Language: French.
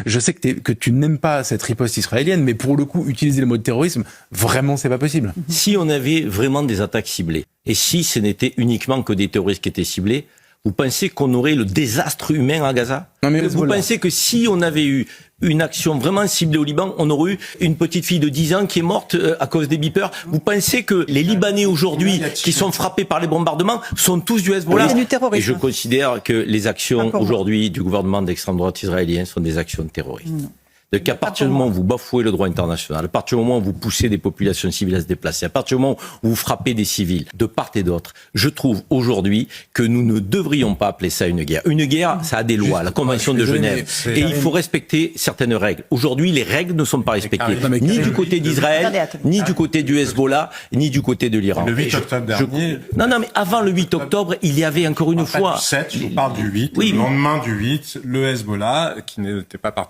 Je sais que tu n'aimes pas cette riposte israélienne, mais pour le coup, utiliser le mot de terrorisme, vraiment, c'est pas possible. Si on avait vraiment des attaques ciblées, et si ce n'était uniquement que des terroristes qui étaient ciblés, vous pensez qu'on aurait le désastre humain à Gaza ? Non, mais vous pensez que si on avait eu une action vraiment ciblée au Liban, on aurait eu une petite fille de 10 ans qui est morte à cause des beepers ? Vous pensez que les Libanais aujourd'hui qui sont frappés par les bombardements sont tous du Hezbollah ? Et je considère que les actions aujourd'hui du gouvernement d'extrême droite israélien sont des actions terroristes. Donc à partir du moment où vous bafouez le droit international, à partir du moment où vous poussez des populations civiles à se déplacer, à partir du moment où vous frappez des civils de part et d'autre, je trouve aujourd'hui que nous ne devrions pas appeler ça une guerre. Une guerre, ça a des lois, la Convention de Genève. Et il faut respecter certaines règles. Aujourd'hui, les règles ne sont pas respectées. Ni du côté d'Israël, ni du côté du Hezbollah, ni du côté de l'Iran. Le 8 octobre dernier... Non, mais avant le 8 octobre, il y avait encore une fois... Du 7, je vous parle du 8. Oui, le lendemain du 8, le Hezbollah, qui n'était pas parti